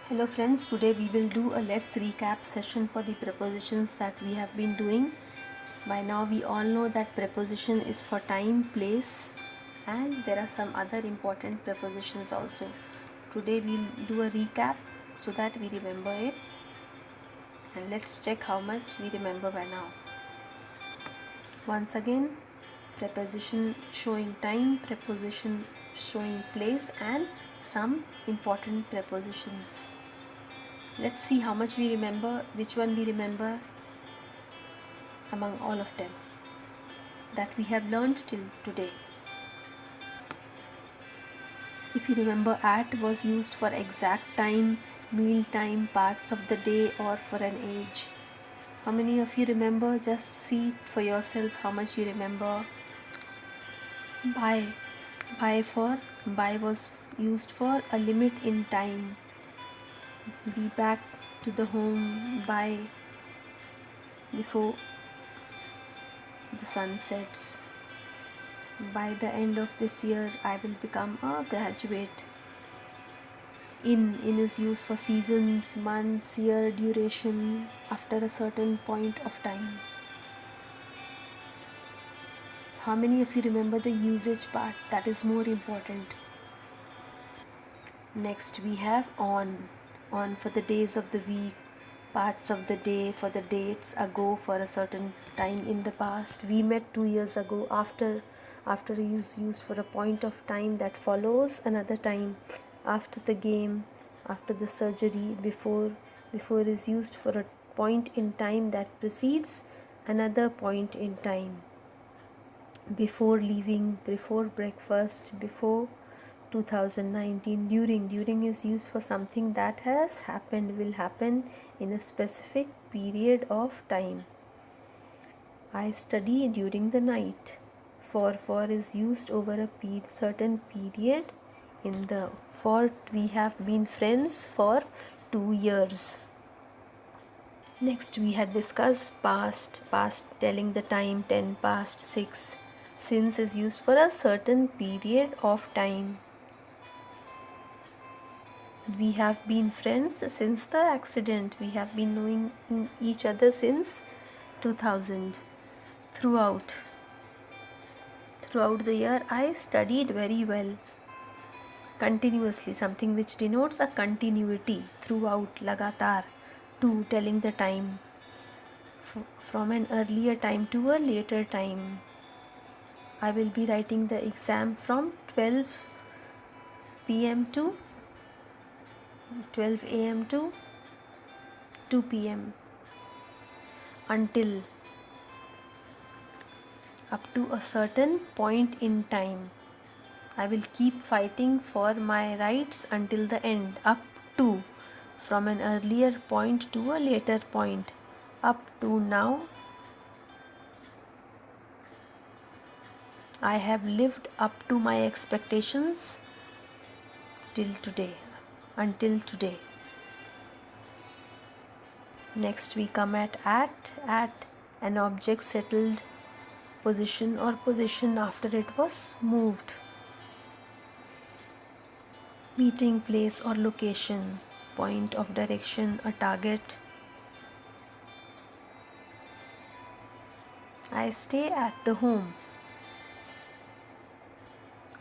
Hello friends, today we will do a let's recap session for the prepositions that we have been doing. By now we all know that preposition is for time, place, and there are some other important prepositions also. Today we'll do a recap so that we remember it, and let's check how much we remember by now. Once again, preposition showing time, preposition showing place, and some important prepositions. Let's see how much we remember, which one we remember among all of them that we have learned till today. If you remember, at was used for exact time, meal time, parts of the day, or for an age. How many of you remember? Just see for yourself how much you remember. By. By was used for a limit in time. Be back to the home by before the sun sets. By the end of this year, I will become a graduate. In is used for seasons, months, year, duration, after a certain point of time. How many of you remember the usage part? That is more important. Next we have on. On for the days of the week, parts of the day, for the dates, ago for a certain time in the past. We met 2 years ago. After is used for a point of time that follows another time. After the game, after the surgery, before is used for a point in time that precedes another point in time. Before leaving, before breakfast, before 2019. During is used for something that has happened, will happen in a specific period of time. I study during the night. For is used over a certain period. In the for, we have been friends for 2 years. Next we had discussed past telling the time, 10 past 6. Since is used for a certain period of time. We have been friends since the accident. We have been knowing each other since 2000. Throughout the year, I studied very well. Continuously, something which denotes a continuity. Throughout, lagatar. To, telling the time. From an earlier time to a later time. I will be writing the exam from 12 p.m. to 12 a.m. to 2 p.m. until up to a certain point in time. I will keep fighting for my rights until the end, up to, from an earlier point to a later point, up to now. I have lived up to my expectations till today, until today. Next we come at an object settled position or position after it was moved. Meeting place or location, point of direction, a target. I stay at the home.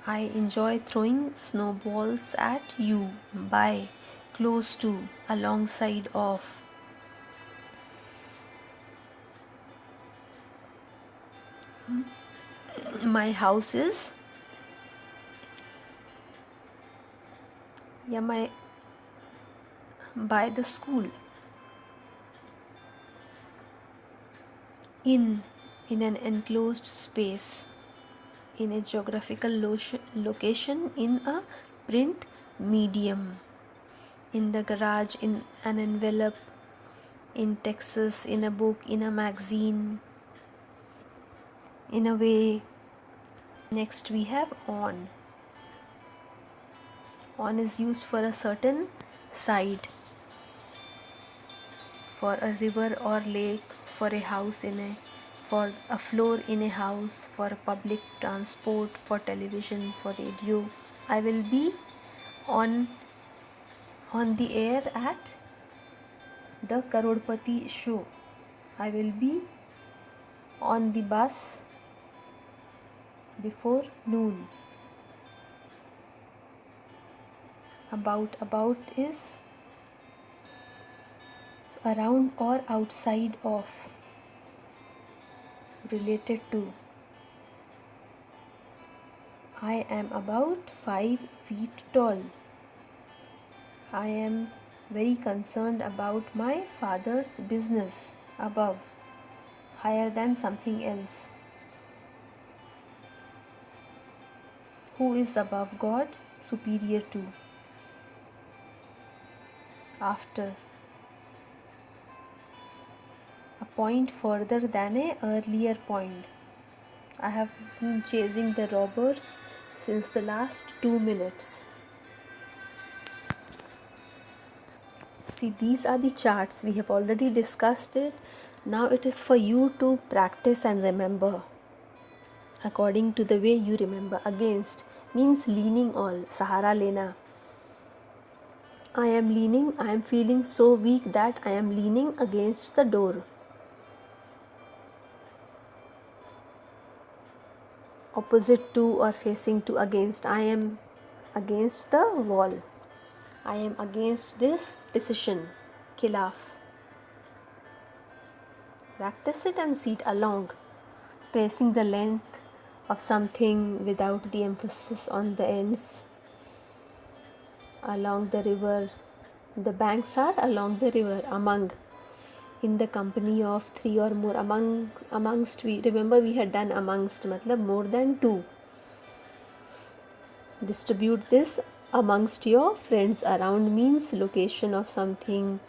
I enjoy throwing snowballs at you, by, close to, alongside of. My house is by the school. In an enclosed space, in a geographical location, in a print medium, in the garage, in an envelope, in Texas, in a book, in a magazine, in a way. Next we have on. On is used for a certain side, for a river or lake, for a house for a floor in a house, for public transport, for television, for radio. I will be on on the air at the Karodpati show. I will be on the bus before noon. About is around or outside of, related to. I am about 5 feet tall. I am very concerned about my father's business. Above, higher than something else. Who is above God? Superior to. After, a point further than a earlier point. I have been chasing the robbers since the last 2 minutes. See, these are the charts. We have already discussed it. Now it is for you to practice and remember according to the way you remember. Against means leaning on, Sahara lena. I am leaning, I am feeling so weak that I am leaning against the door. Opposite to or facing to, against. I am against the wall. I am against this decision. Khilaf. Practice it and see it along, tracing the length of something without the emphasis on the ends. Along the river. The banks are along the river. Among. In the company of 3 or more. Amongst. We remember we had done amongst, matlab more than 2. Distribute this amongst your friends. Around means location of something,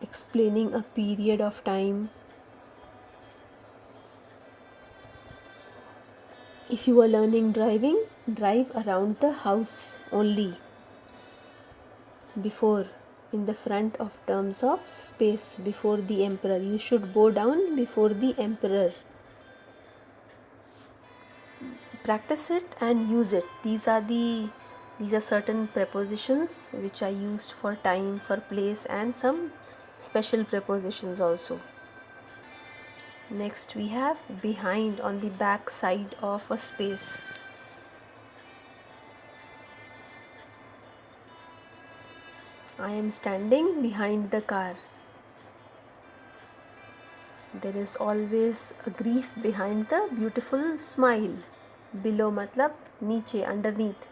explaining a period of time. If you are learning driving, drive around the house only. Before, in the front of terms of space, before the emperor. You should bow down before the emperor. Practice it and use it. These are certain prepositions which are used for time, for place, and some special prepositions also. Next we have behind, on the back side of a space. I am standing behind the car. There is always a grief behind the beautiful smile. Below matlab niche, underneath.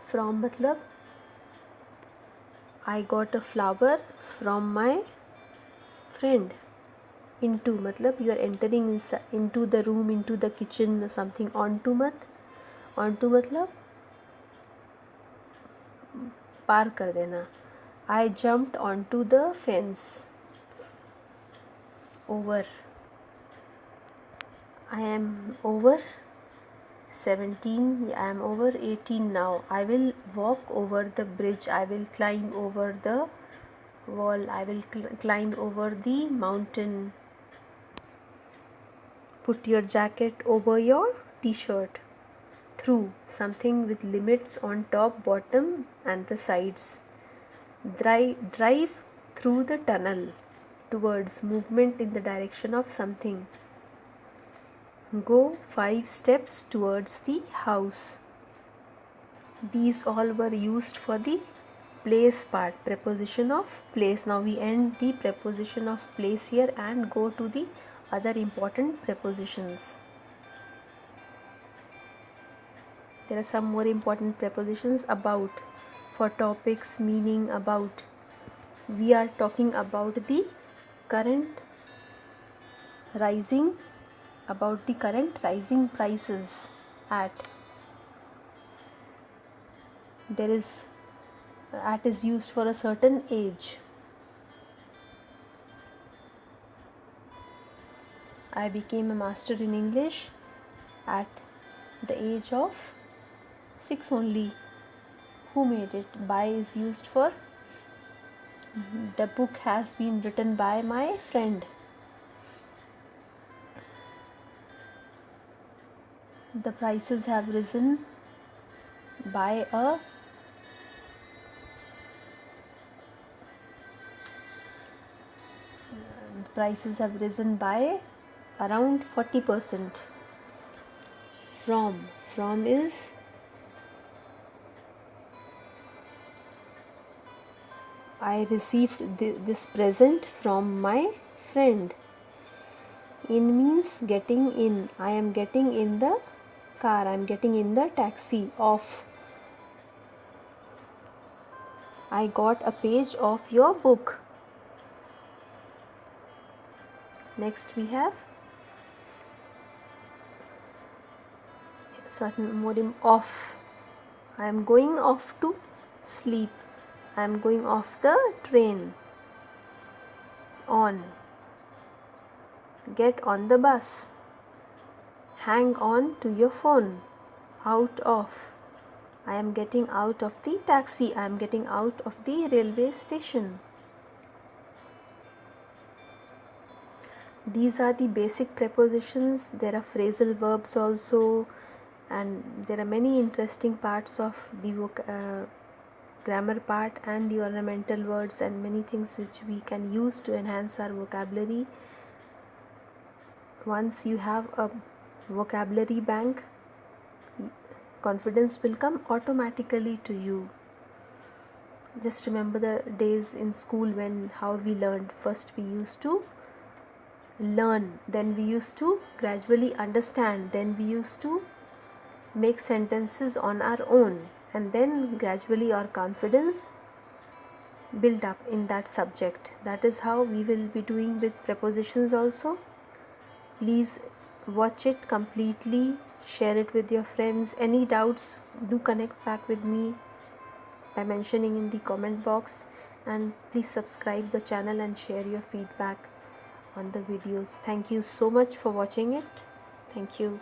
From matlab I got a flower from my friend. Into matlab you are entering into the room, into the kitchen, something. Onto matlab पार कर देना. I jumped onto the fence. Over. I am over 17. I am over 18 now. I will walk over the bridge. I will climb over the wall. I will climb over the mountain. Put your jacket over your t-shirt. Through, something with limits on top, bottom, and the sides. Drive through the tunnel. Towards, movement in the direction of something. Go 5 steps towards the house. These all were used for the place part, preposition of place. Now we end the preposition of place here and go to the other important prepositions. There are some more important prepositions. About, for topics, meaning, about. We are talking about the current rising, about the current rising prices at. There is, at is used for a certain age. I became a master in English at the age of 6 only. Who made it? By is used for, the book has been written by my friend. The prices have risen by a prices have risen by around 40%. From is I received this present from my friend. In means getting in. I am getting in the car. I am getting in the taxi. Of, I got a page of your book. Next we have certain more off. I am going off to sleep. I am going off the train. On, get on the bus. Hang on to your phone. Out of, I am getting out of the taxi. I am getting out of the railway station. These are the basic prepositions. There are phrasal verbs also, and there are many interesting parts of the grammar part and the ornamental words and many things which we can use to enhance our vocabulary. Once you have a vocabulary bank, confidence will come automatically to you. Just remember the days in school when how we learned. First we used to learn, then we used to gradually understand, then we used to make sentences on our own, and then gradually our confidence build up in that subject. That is how we will be doing with prepositions also. Please watch it completely, share it with your friends. Any doubts, do connect back with me by mentioning in the comment box, and please subscribe the channel and share your feedback on the videos. Thank you so much for watching it. Thank you.